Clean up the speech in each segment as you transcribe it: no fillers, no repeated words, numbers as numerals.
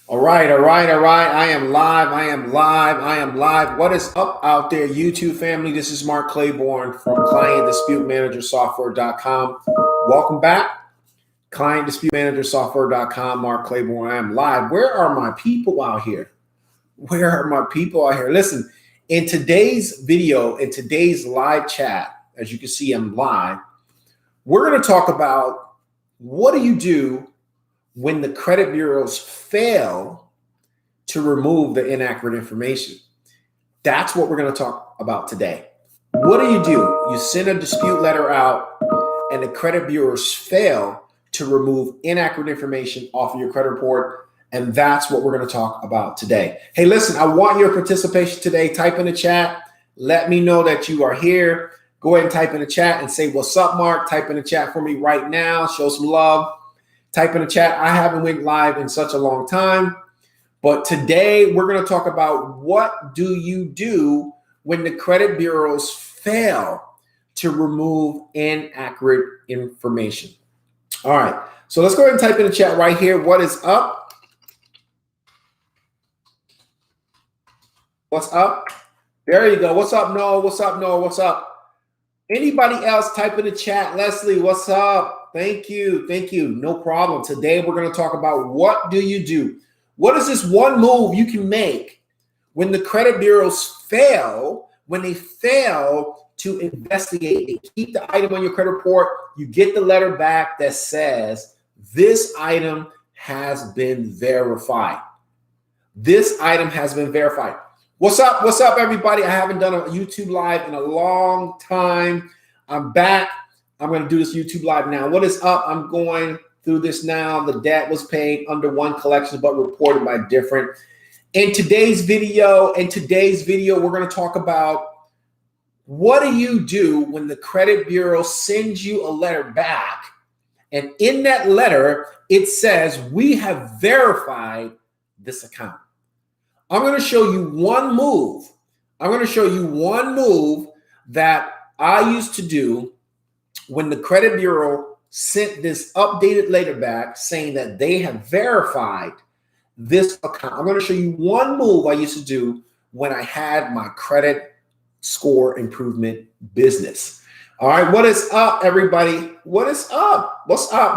All right. I am live. What is up out there, YouTube family? This is Mark Claiborne from ClientDisputeManagerSoftware.com. Welcome back. ClientDisputeManagerSoftware.com. Mark Claiborne. I am live. Where are my people out here? Listen, in today's video, in today's live chat, as you can see, I'm live. We're going to talk about what do you do when the credit bureaus fail to remove the inaccurate information. That's what we're going to talk about today. What do? You send a dispute letter out and the credit bureaus fail to remove inaccurate information off of your credit report. And that's what we're going to talk about today. Hey, listen, I want your participation today. Type in the chat. Let me know that you are here. Go ahead and type in the chat and say, what's up, Mark? Type in the chat for me right now. Show some love. Type in the chat. I haven't went live in such a long time. But today we're going to talk about what do you do when the credit bureaus fail to remove inaccurate information. All right. So let's go ahead and type in the chat right here. What is up? What's up? There you go. What's up, Noah? What's up, Noah? What's up? Anybody else type in the chat? Leslie, what's up? Thank you. Thank you. No problem. Today we're going to talk about what do you do? What is this one move you can make when the credit bureaus fail, when they fail to investigate and keep the item on your credit report? You get the letter back that says this item has been verified. This item has been verified. What's up? What's up, everybody? I haven't done a YouTube live in a long time. I'm back. I'm going to do this YouTube live now. What is up? I'm going through this now. The debt was paid under one collection, but reported by different. In today's video, we're going to talk about what do you do when the credit bureau sends you a letter back, and in that letter, it says, we have verified this account. I'm going to show you one move. That I used to do when the credit bureau sent this updated letter back saying that they have verified this account. I'm going to show you one move I used to do when I had my credit score improvement business. All right. What is up, everybody? What is up? What's up?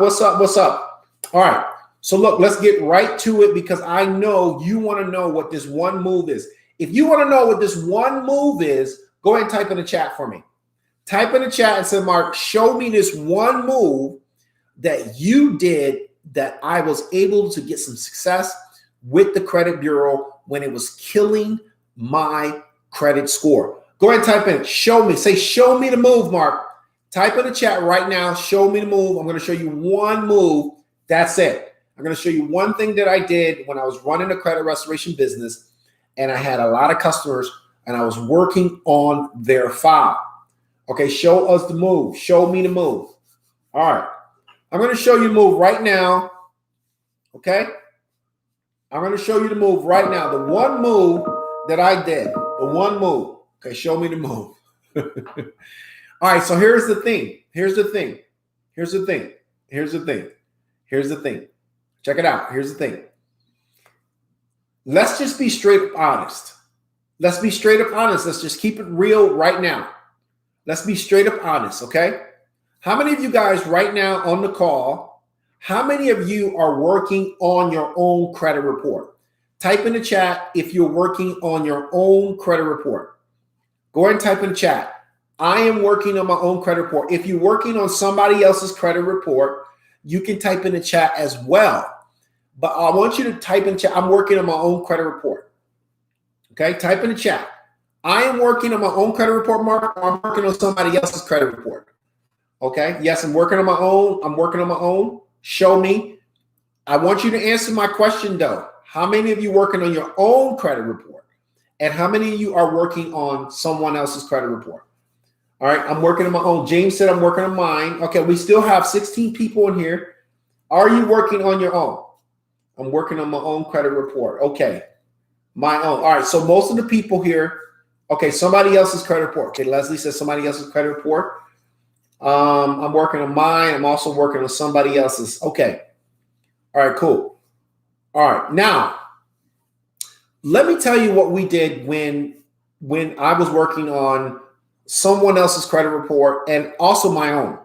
All right. So look, let's get right to it because I know you want to know what this one move is. If you want to know what this one move is, go ahead and type in the chat for me. Type in the chat and say, Mark, show me this one move that you did that I was able to get some success with the credit bureau when it was killing my credit score. Go ahead and type in, show me. Say, show me the move, Mark. Type in the chat right now. Show me the move. I'm going to show you one move. That's it. I'm going to show you one thing that I did when I was running a credit restoration business and I had a lot of customers and I was working on their file. Okay, show us the move. Show me the move. All right. I'm going to show you the move right now. Okay? I'm going to show you the move right now. The one move that I did. The one move. Okay, show me the move. All right, so here's the thing. Check it out. Here's the thing. Let's just be straight up honest. Let's just keep it real right now. Let's be straight up honest, okay? How many of you guys right now on the call, how many of you are working on your own credit report? Type in the chat if you're working on your own credit report. Go ahead and type in the chat. I am working on my own credit report. If you're working on somebody else's credit report, you can type in the chat as well. But I want you to type in the chat, I'm working on my own credit report. Okay, type in the chat. I am working on my own credit report, Mark. I'm working on somebody else's credit report. Okay, yes, I'm working on my own. Show me. I want you to answer my question, though. How many of you working on your own credit report? And how many of you are working on someone else's credit report? All right, I'm working on my own. James said I'm working on mine. Okay, we still have 16 people in here. Are you working on your own? I'm working on my own credit report. Okay, my own. All right, so most of the people here, okay, somebody else's credit report. Okay, Leslie says somebody else's credit report. I'm working on mine. I'm also working on somebody else's. Okay. All right, cool. All right. Now, let me tell you what we did when I was working on someone else's credit report and also my own.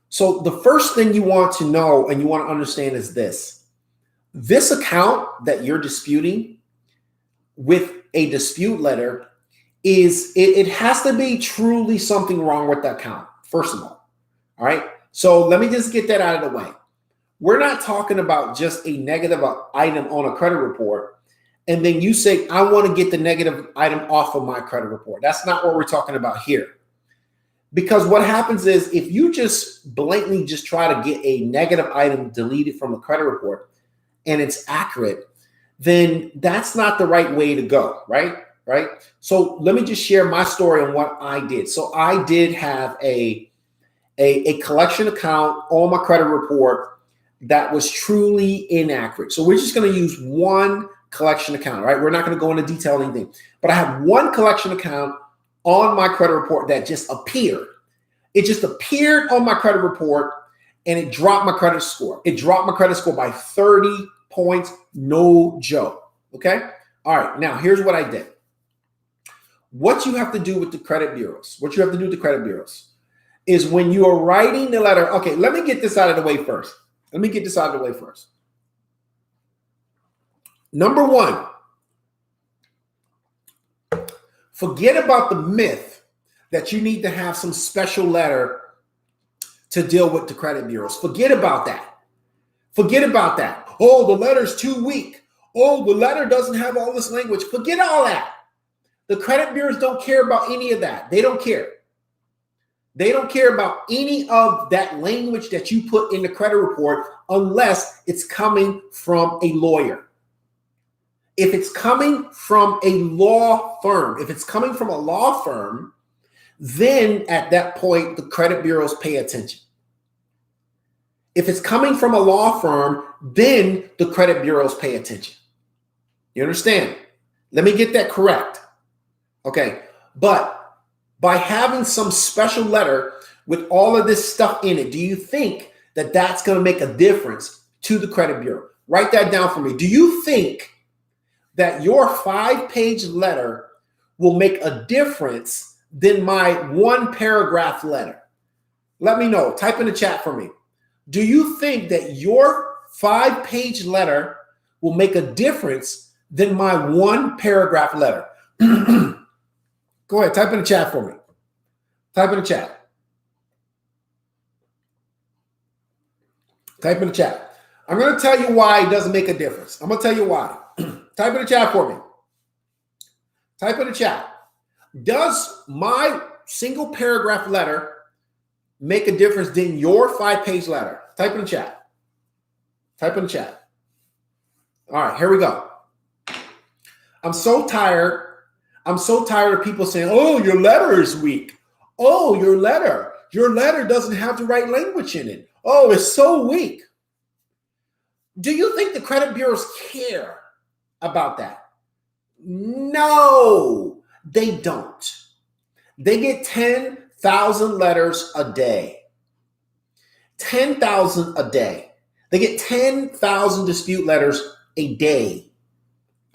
So the first thing you want to know and you want to understand is this. This account that you're disputing with a dispute letter it has to be truly something wrong with the account, first of all. All right. So let me just get that out of the way. We're not talking about just a negative item on a credit report. And then you say, I want to get the negative item off of my credit report. That's not what we're talking about here. Because what happens is if you just blatantly just try to get a negative item deleted from a credit report and it's accurate, then that's not the right way to go, right? Right. So let me just share my story on what I did. So I did have a collection account on my credit report that was truly inaccurate. So we're just going to use one collection account, right? We're not going to go into detail or anything, but I have one collection account on my credit report that just appeared. It just appeared on my credit report and it dropped my credit score. It dropped my credit score by 30 points. No joke. Okay. All right. Now here's what I did. What you have to do with the credit bureaus, is when you are writing the letter. Okay, let me get this out of the way first. Number one, forget about the myth that you need to have some special letter to deal with the credit bureaus. Forget about that. Oh, the letter's too weak. Oh, the letter doesn't have all this language. Forget all that. The credit bureaus don't care about any of that. They don't care. They don't care about any of that language that you put in the credit report unless it's coming from a lawyer. If it's coming from a law firm, then at that point, the credit bureaus pay attention. If it's coming from a law firm, then the credit bureaus pay attention. You understand? Let me get that correct. Okay, but by having some special letter with all of this stuff in it, do you think that that's going to make a difference to the credit bureau? Write that down for me. Do you think that your 5-page letter will make a difference than my 1-paragraph letter? Let me know. Type in the chat for me. Do you think that your 5-page letter will make a difference than my 1-paragraph letter? Go ahead, type in the chat for me. Type in the chat. I'm going to tell you why it doesn't make a difference. I'm going to tell you why. Type in the chat for me. Type in the chat. Does my single paragraph letter make a difference than your 5-page letter? Type in the chat. All right, here we go. I'm so tired of people saying, oh, your letter is weak. Oh, your letter doesn't have the right language in it. Oh, it's so weak. Do you think the credit bureaus care about that? No, they don't. They get 10,000 letters a day. 10,000 a day. They get 10,000 dispute letters a day.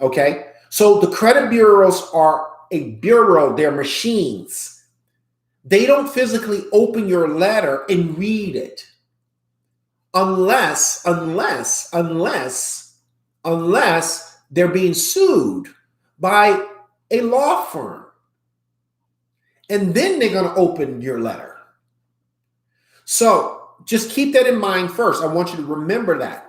Okay? So the credit bureaus are a bureau, they're machines. They don't physically open your letter and read it unless they're being sued by a law firm. And then they're going to open your letter. So just keep that in mind first. I want you to remember that.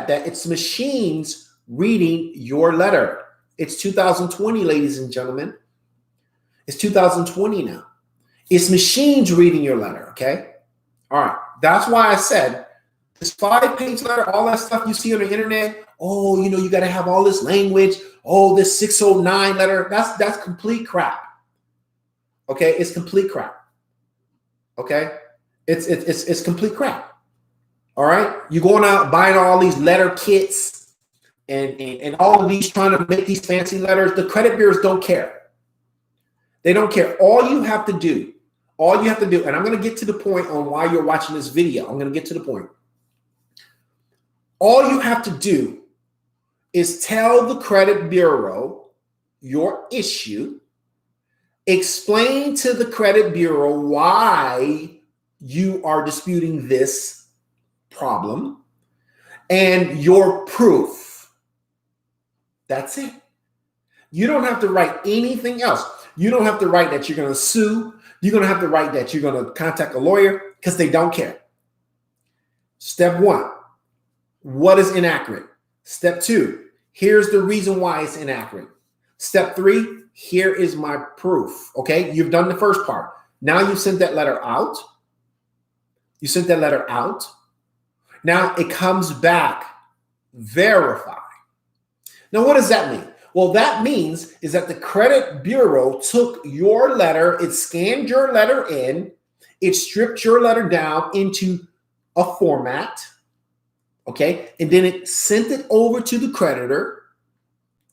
That it's machines reading your letter. It's 2020, ladies and gentlemen. It's 2020 now. It's machines reading your letter, okay? All right. That's why I said this 5-page letter, all that stuff you see on the internet, oh, you got to have all this language. Oh, this 609 letter, that's complete crap. Okay? It's complete crap. Okay? It's complete crap. All right, you're going out buying all these letter kits and all of these trying to make these fancy letters. The credit bureaus don't care. They don't care. All you have to do, and I'm going to get to the point on why you're watching this video. I'm going to get to the point. All you have to do is tell the credit bureau your issue, explain to the credit bureau why you are disputing this problem, and your proof. That's it. You don't have to write anything else. You don't have to write that you're going to sue. You're going to have to write that you're going to contact a lawyer, because they don't care. Step 1, what is inaccurate? Step 2, here's the reason why it's inaccurate. Step 3, here is my proof. Okay, you've done the first part. Now you sent that letter out. You sent that letter out. Now it comes back, verify. Now, what does that mean? Well, that means is that the credit bureau took your letter, it scanned your letter in, it stripped your letter down into a format, okay? And then it sent it over to the creditor.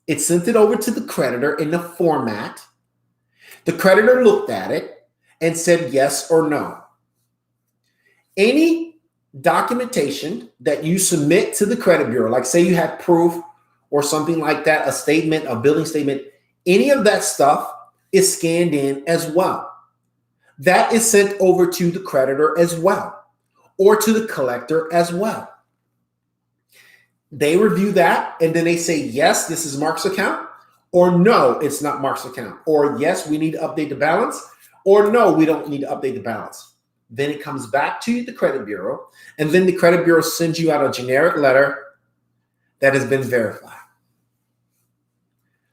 It sent it over to the creditor in the format. The creditor looked at it and said yes or no. Any documentation that you submit to the credit bureau, like say you have proof or something like that, a statement, a billing statement, any of that stuff is scanned in as well. That is sent over to the creditor as well, or to the collector as well. They review that and then they say, yes, this is Mark's account, or no, it's not Mark's account, or yes, we need to update the balance, or no, we don't need to update the balance. Then it comes back to the credit bureau, and then the credit bureau sends you out a generic letter that has been verified.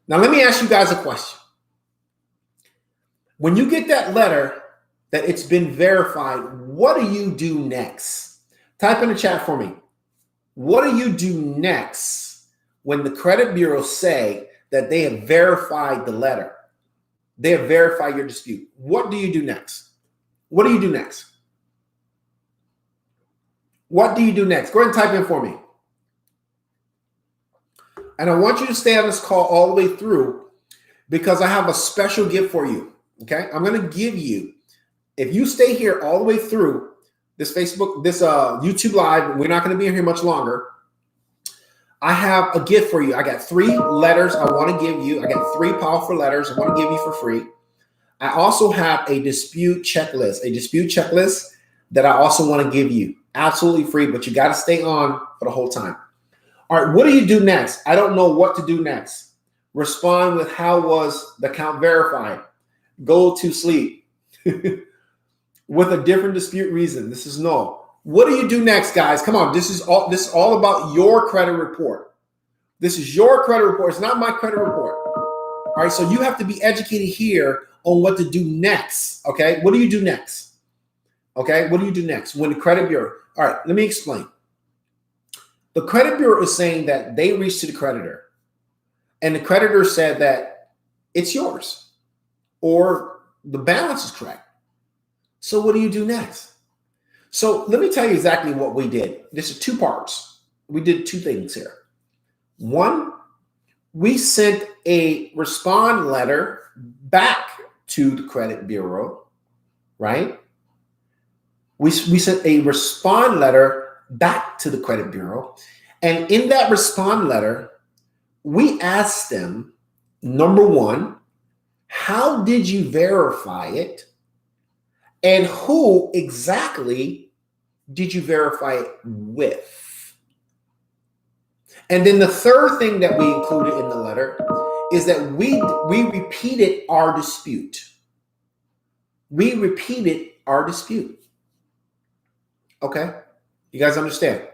Now, let me ask you guys a question. When you get that letter that it's been verified, what do you do next? Type in the chat for me. What do you do next when the credit bureau say that they have verified the letter? They have verified your dispute. What do you do next? What do you do next? What do you do next? Go ahead and type in for me. And I want you to stay on this call all the way through, because I have a special gift for you. Okay. I'm going to give you, if you stay here all the way through this YouTube live, we're not going to be here much longer. I have a gift for you. I got 3 letters I want to give you. I got 3 powerful letters I want to give you for free. I also have a dispute checklist that I also want to give you absolutely free, but you got to stay on for the whole time. All right, what do you do next? I don't know what to do next. Respond with how was the account verified? Go to sleep with a different dispute reason. This is no. What do you do next, guys? Come on, this is all about your credit report. This is your credit report. It's not my credit report. All right, so you have to be educated here on what to do next. Okay, what do you do next? Okay, what do you do next when the credit bureau? All right, let me explain. The credit bureau is saying that they reached to the creditor, and the creditor said that it's yours or the balance is correct. So what do you do next? So let me tell you exactly what we did. This is 2 parts. We did 2 things here. 1, we sent a respond letter back to the credit bureau, right? We sent a respond letter back to the credit bureau. And in that respond letter, we asked them, number 1, how did you verify it? And who exactly did you verify it with? And then the third thing that we included in the letter is that we repeated our dispute. We repeated our dispute. Okay? You guys understand?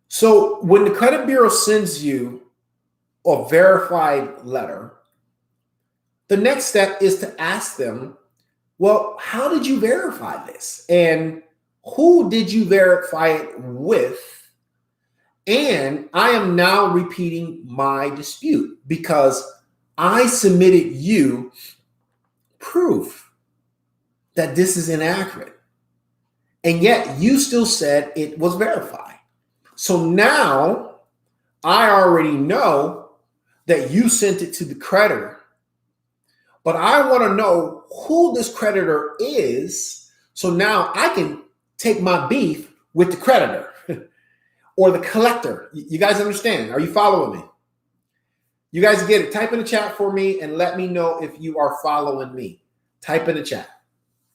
So when the credit bureau sends you a verified letter, the next step is to ask them, well, how did you verify this? And who did you verify it with? And I am now repeating my dispute because I submitted you proof that this is inaccurate. And yet you still said it was verified. So now I already know that you sent it to the creditor but I want to know who this creditor is. So now I can take my beef with the creditor or the collector. You guys understand? Are you following me? You guys get it? Type in the chat for me and let me know if you are following me. Type in the chat.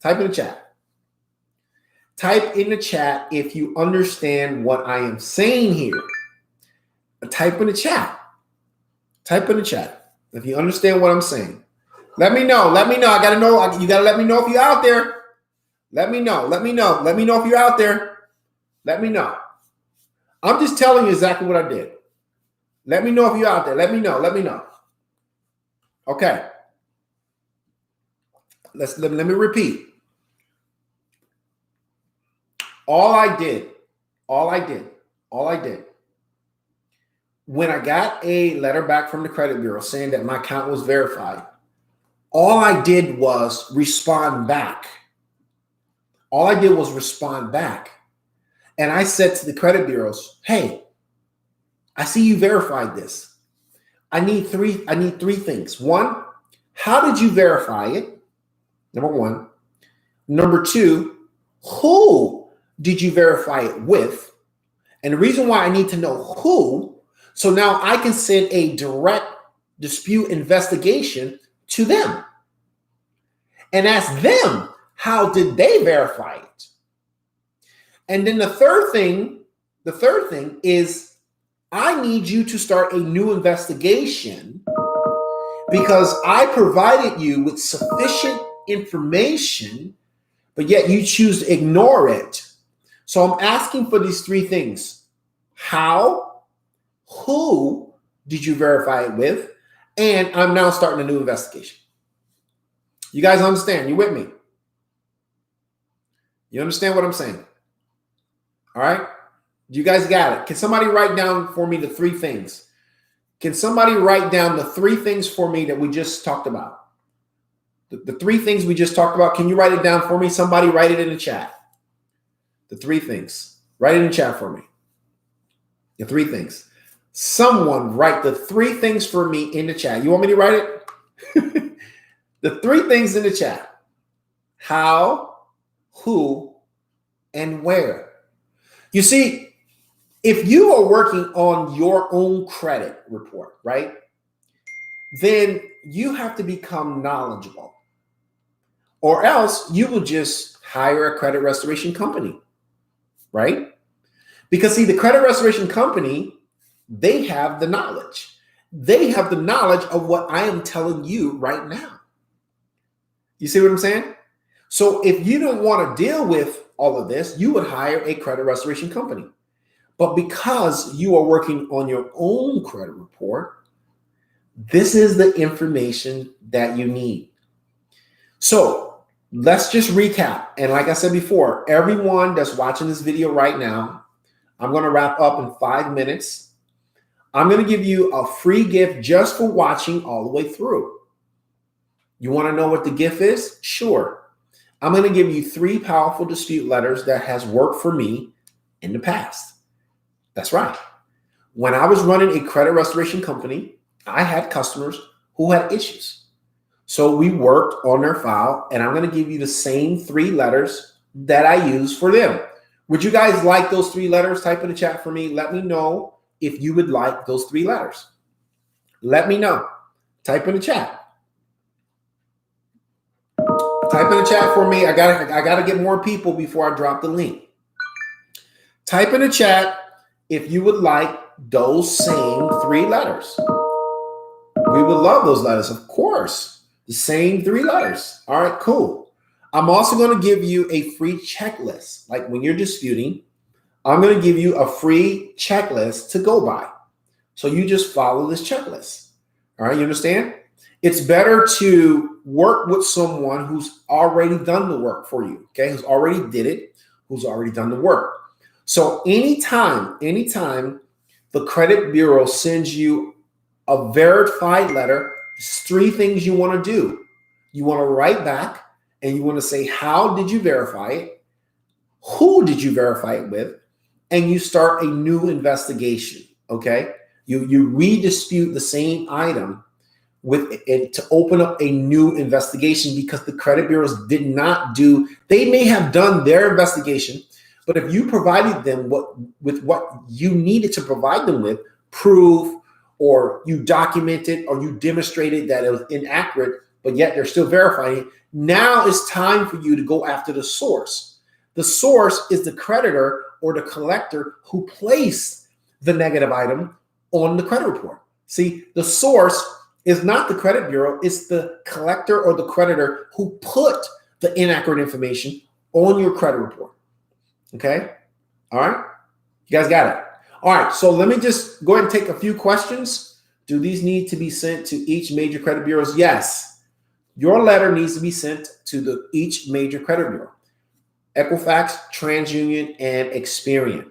Type in the chat. Type in the chat if you understand what I am saying here. Type in the chat. Type in the chat if you understand what I'm saying. Let me know. Let me know. I got to know. You got to let me know if you're out there. Let me know. Let me know. Let me know if you're out there. Let me know. I'm just telling you exactly what I did. Let me know if you're out there. Let me know. Let me know. Okay. Let me repeat. All I did, when I got a letter back from the credit bureau saying that my account was verified, all I did was respond back. All I did was respond back. And I said to the credit bureaus, hey, I see you verified this. I need three things. One, how did you verify it? Number one. Number two, who did you verify it with? And the reason why I need to know who, so now I can send a direct dispute investigation to them and ask them, how did they verify it? And then the third thing is I need you to start a new investigation because I provided you with sufficient information, but yet you choose to ignore it. So I'm asking for these three things. How, who did you verify it with? And I'm now starting a new investigation. You guys understand? You with me? You understand what I'm saying? All right? You guys got it. Can somebody write down for me the three things? Can somebody write down the three things for me that we just talked about? The three things we just talked about. Can you write it down for me? Somebody write it in the chat. The three things. Write it in the chat for me. The three things. Someone write the three things for me in the chat. You want me to write it? The three things in the chat. How, who, and where. You see, if you are working on your own credit report, right, then you have to become knowledgeable. Or else you will just hire a credit restoration company, right? Because see, the credit restoration company, they have the knowledge. They have the knowledge of what I am telling you right now. You see what I'm saying? So if you don't want to deal with all of this, you would hire a credit restoration company. But because you are working on your own credit report, this is the information that you need. So let's just recap. And like I said before, everyone that's watching this video right now, I'm going to wrap up in 5 minutes. I'm going to give you a free gift just for watching all the way through. You want to know what the gift is? Sure. I'm going to give you 3 powerful dispute letters that has worked for me in the past. That's right. When I was running a credit restoration company, I had customers who had issues. So we worked on their file, and I'm going to give you the same 3 letters that I use for them. Would you guys like those 3 letters? Type in the chat for me. Let me know if you would like those 3 letters. Let me know. Type in the chat. Type in the chat for me. I gotta get more people before I drop the link. Type in the chat if you would like those same 3 letters. We would love those letters, of course. The same 3 letters. All right, cool. I'm also going to give you a free checklist. Like when you're disputing, I'm going to give you a free checklist to go by. So you just follow this checklist. All right, you understand? It's better to work with someone who's already done the work for you, okay? Who's already did it, who's already done the work. So anytime the credit bureau sends you a verified letter, there's 3 things you want to do. You want to write back and you want to say, how did you verify it? Who did you verify it with? And you start a new investigation, okay? You redispute the same item with it to open up a new investigation because the credit bureaus did not do, they may have done their investigation, but if you provided them with what you needed to provide them with, proof, or you documented or you demonstrated that it was inaccurate, but yet they're still verifying it, now it's time for you to go after the source. The source is the creditor or the collector who placed the negative item on the credit report. See, the source is not the credit bureau, it's the collector or the creditor who put the inaccurate information on your credit report. Okay? All right? You guys got it? All right, so let me just go ahead and take a few questions. Do these need to be sent to each major credit bureaus? Yes. Your letter needs to be sent to each major credit bureau. Equifax, TransUnion, and Experian.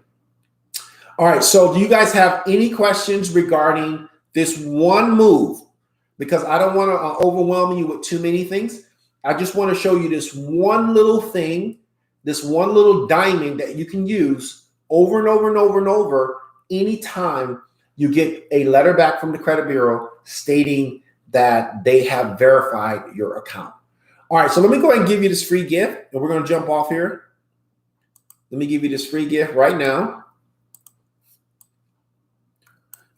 All right, so do you guys have any questions regarding this one move? Because I don't want to overwhelm you with too many things. I just want to show you this one little thing, this one little diamond that you can use over and over and over and over anytime you get a letter back from the credit bureau stating that they have verified your account. All right, so let me go ahead and give you this free gift, and we're going to jump off here. Let me give you this free gift right now.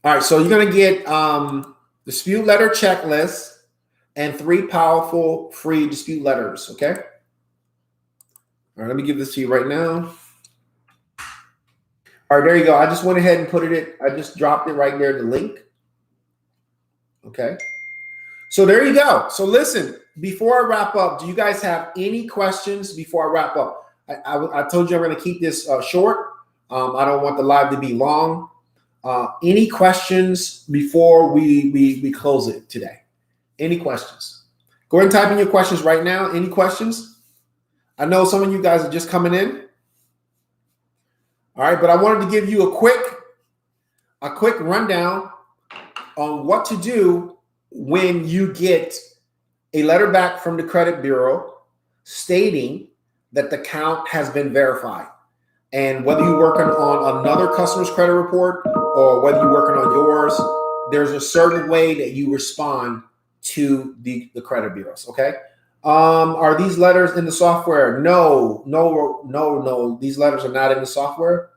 All right, so you're going to get dispute letter checklist and 3 powerful free dispute letters, okay? All right, let me give this to you right now. All right, there you go. I just went ahead and put it, I just dropped it right there, the link. Okay. So there you go. So listen, before I wrap up, do you guys have any questions before I wrap up? I told you I'm going to keep this short. I don't want the live to be long. Any questions before we close it today? Any questions? Go ahead and type in your questions right now. Any questions? I know some of you guys are just coming in. All right, but I wanted to give you a quick rundown on what to do when you get a letter back from the credit bureau stating that the account has been verified. And whether you're working on another customer's credit report or whether you're working on yours, there's a certain way that you respond to the credit bureaus, okay? Are these letters in the software? No. These letters are not in the software.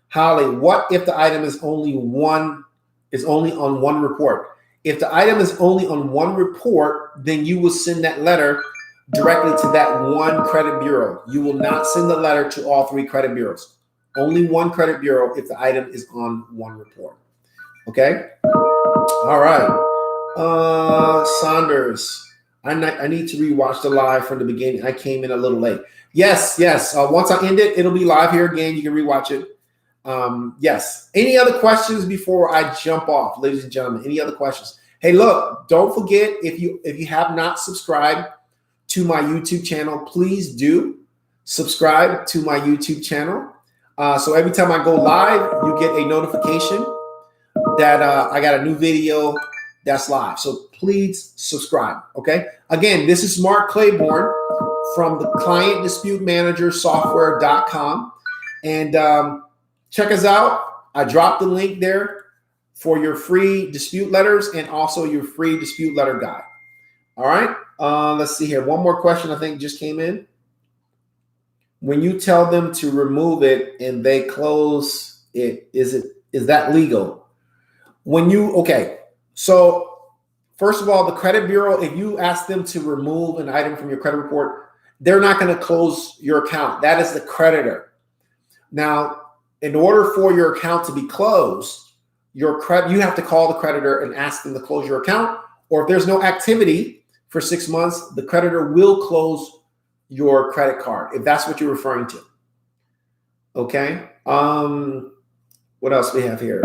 Holly, what if the item is only on one report? If the item is only on one report, then you will send that letter directly to that one credit bureau. You will not send the letter to all 3 credit bureaus. Only one credit bureau if the item is on one report. Okay? All right. Saunders, I need to rewatch the live from the beginning. I came in a little late. Yes. Once I end it, it'll be live here again. You can rewatch it. Yes. Any other questions before I jump off, ladies and gentlemen? Any other questions? Hey, look, don't forget, if you have not subscribed to my YouTube channel, please do subscribe to my YouTube channel. So every time I go live, you get a notification that I got a new video that's live. So please subscribe. Okay. Again, this is Mark Claiborne from the Client Dispute Manager Software.com. And check us out. I dropped the link there for your free dispute letters and also your free dispute letter guide. All right. Let's see here. One more question I think just came in. When you tell them to remove it and they close it, is that legal? Okay. So first of all, the credit bureau, if you ask them to remove an item from your credit report, they're not going to close your account. That is the creditor. Now, in order for your account to be closed, you have to call the creditor and ask them to close your account. Or if there's no activity for 6 months, the creditor will close your credit card, if that's what you're referring to. Okay. What else we have here?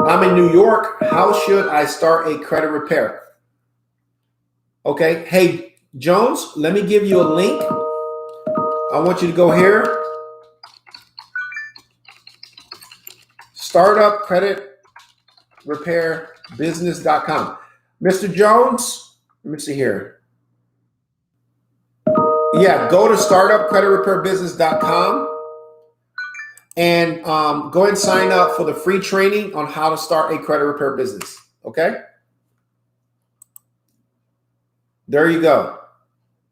I'm in New York. How should I start a credit repair? Okay. Hey, Jones, let me give you a link. I want you to go here. startupcreditrepairbusiness.com. Mr. Jones, let me see here. Yeah, go to startupcreditrepairbusiness.com and go ahead and sign up for the free training on how to start a credit repair business. Okay. There you go.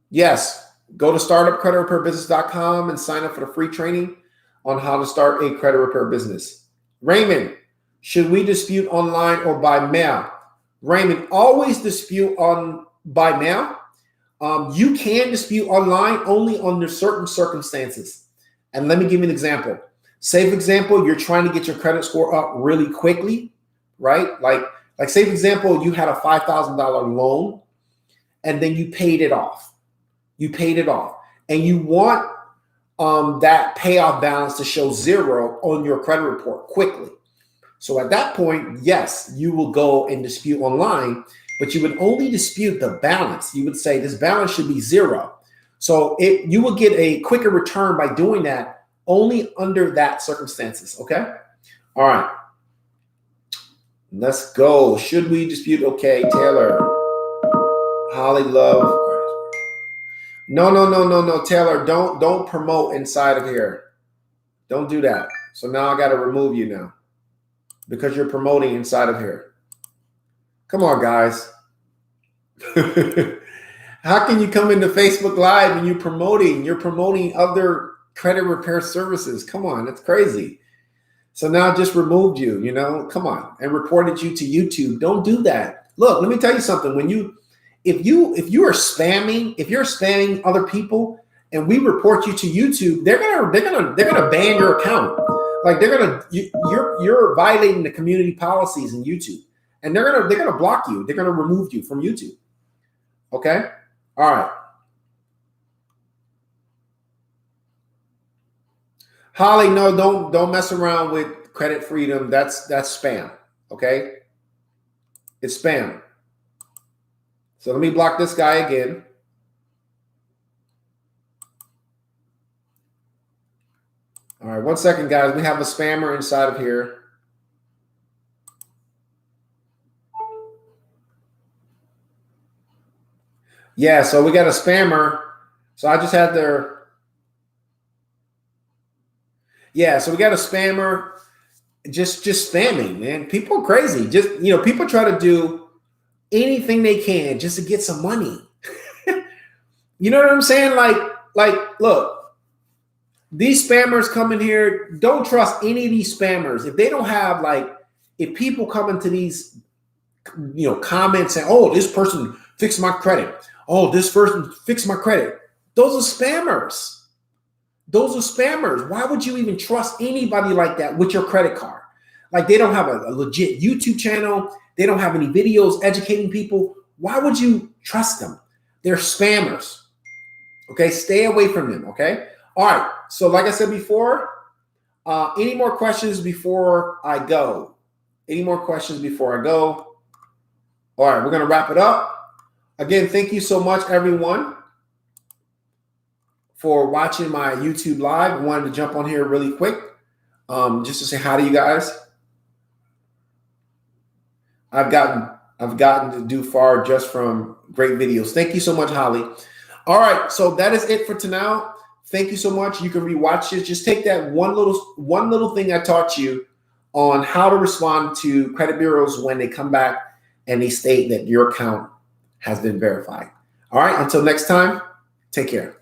Yes, go to startupcreditrepairbusiness.com and sign up for the free training on how to start a credit repair business. Raymond, should we dispute online or by mail? Raymond, always dispute by mail. You can dispute online only under certain circumstances. And let me give you an example. Say, for example, you're trying to get your credit score up really quickly, right? Like say, for example, you had a $5,000 loan and then you paid it off. You paid it off. And you want that payoff balance to show 0 on your credit report quickly. So at that point, yes, you will go and dispute online, but you would only dispute the balance. You would say this balance should be 0. So you will get a quicker return by doing that only under that circumstances. Okay. All right. Let's go. Should we dispute? Okay, Taylor. Holly Love. No, Taylor. Don't promote inside of here. Don't do that. So now I got to remove you now because you're promoting inside of here. Come on, guys. How can you come into Facebook Live and you're promoting other credit repair services? Come on, that's crazy. So now I just removed you, come on, and reported you to YouTube. Don't do that. Look, let me tell you something. If you're spamming other people and we report you to YouTube, they're gonna ban your account. Like you're violating the community policies in YouTube, and they're gonna block you. They're gonna remove you from YouTube. Okay. All right. Holly, no, don't mess around with credit freedom. That's spam. Okay. It's spam. So let me block this guy again. All right, 1 second, guys. We have a spammer inside of here. Yeah, so we got a spammer. So I just had their. Yeah, so we got a spammer just spamming, man. People are crazy. Just, people try to do anything they can just to get some money. You know what I'm saying? Like, look, these spammers come in here. Don't trust any of these spammers. If they don't have if people come into these, comments saying, oh, this person fixed my credit. Oh, this person fixed my credit. Those are spammers. Those are spammers. Why would you even trust anybody like that with your credit card? Like, they don't have a legit YouTube channel. They don't have any videos educating people. Why would you trust them? They're spammers. Okay, stay away from them. Okay. All right. So like I said before, any more questions before I go? Any more questions before I go? All right, we're going to wrap it up. Again, thank you so much, everyone, for watching my YouTube live. I wanted to jump on here really quick just to say hi to you guys. I've gotten to do far just from great videos. Thank you so much, Holly. All right, so that is it for tonight. Thank you so much. You can rewatch it. Just take that one little thing I taught you on how to respond to credit bureaus when they come back and they state that your account has been verified. All right, until next time, take care.